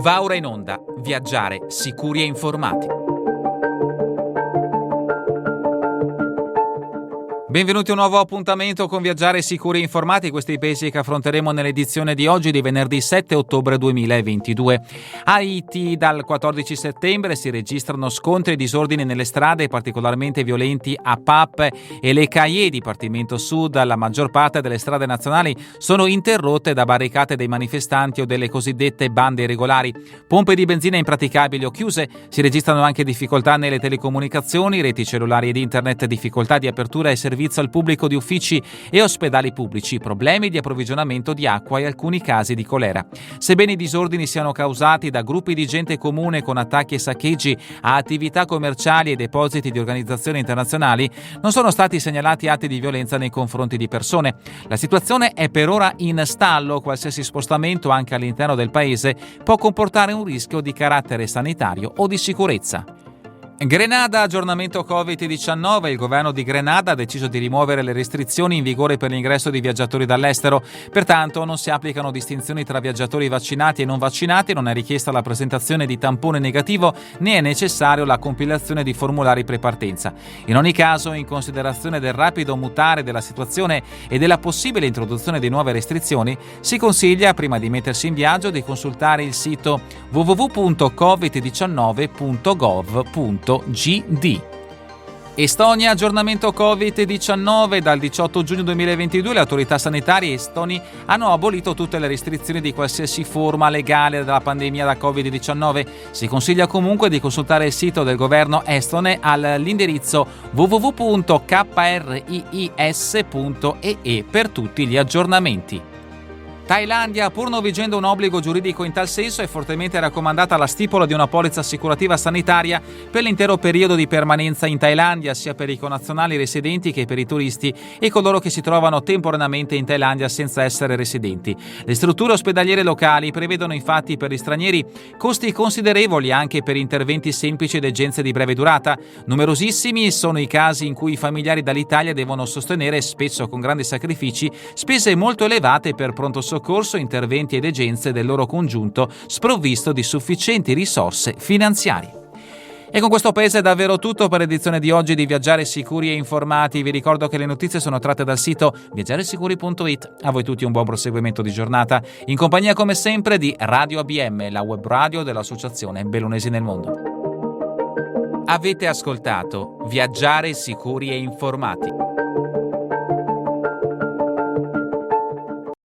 Va ora in onda Viaggiare sicuri e informati. Benvenuti a un nuovo appuntamento con Viaggiare sicuri e informati, questi pesi che affronteremo nell'edizione di oggi di venerdì 7 ottobre 2022. A Haiti dal 14 settembre si registrano scontri e disordini nelle strade particolarmente violenti a Pap e Le Cayé, dipartimento sud. La maggior parte delle strade nazionali sono interrotte da barricate dei manifestanti o delle cosiddette bande irregolari. Pompe di benzina impraticabili o chiuse, si registrano anche difficoltà nelle telecomunicazioni, reti cellulari ed internet, difficoltà di apertura e servizi al pubblico di uffici e ospedali pubblici, problemi di approvvigionamento di acqua e alcuni casi di colera. Sebbene i disordini siano causati da gruppi di gente comune con attacchi e saccheggi a attività commerciali e depositi di organizzazioni internazionali, non sono stati segnalati atti di violenza nei confronti di persone. La situazione è per ora in stallo. Qualsiasi spostamento anche all'interno del paese può comportare un rischio di carattere sanitario o di sicurezza. Grenada, aggiornamento Covid-19. Il governo di Grenada ha deciso di rimuovere le restrizioni in vigore per l'ingresso di viaggiatori dall'estero. Pertanto non si applicano distinzioni tra viaggiatori vaccinati e non vaccinati, non è richiesta la presentazione di tampone negativo né è necessario la compilazione di formulari prepartenza. In ogni caso, in considerazione del rapido mutare della situazione e della possibile introduzione di nuove restrizioni, si consiglia, prima di mettersi in viaggio, di consultare il sito www.covid19.gov.gd. Estonia, aggiornamento Covid-19. Dal 18 giugno 2022 le autorità sanitarie estoni hanno abolito tutte le restrizioni di qualsiasi forma legale della pandemia da Covid-19. Si consiglia comunque di consultare il sito del governo estone all'indirizzo www.kriis.ee per tutti gli aggiornamenti. Thailandia, pur non vigendo un obbligo giuridico in tal senso, è fortemente raccomandata la stipula di una polizza assicurativa sanitaria per l'intero periodo di permanenza in Thailandia, sia per i connazionali residenti che per i turisti e coloro che si trovano temporaneamente in Thailandia senza essere residenti. Le strutture ospedaliere locali prevedono infatti per gli stranieri costi considerevoli anche per interventi semplici ed urgenze di breve durata. Numerosissimi sono i casi in cui i familiari dall'Italia devono sostenere, spesso con grandi sacrifici, spese molto elevate per pronto soccorso, interventi ed urgenze del loro congiunto sprovvisto di sufficienti risorse finanziarie. E con questo paese è davvero tutto per l'edizione di oggi di Viaggiare sicuri e informati. Vi ricordo che le notizie sono tratte dal sito viaggiaresicuri.it. A voi tutti un buon proseguimento di giornata, in compagnia come sempre di Radio ABM, la web radio dell'Associazione Bellunesi nel Mondo. Avete ascoltato Viaggiare sicuri e informati.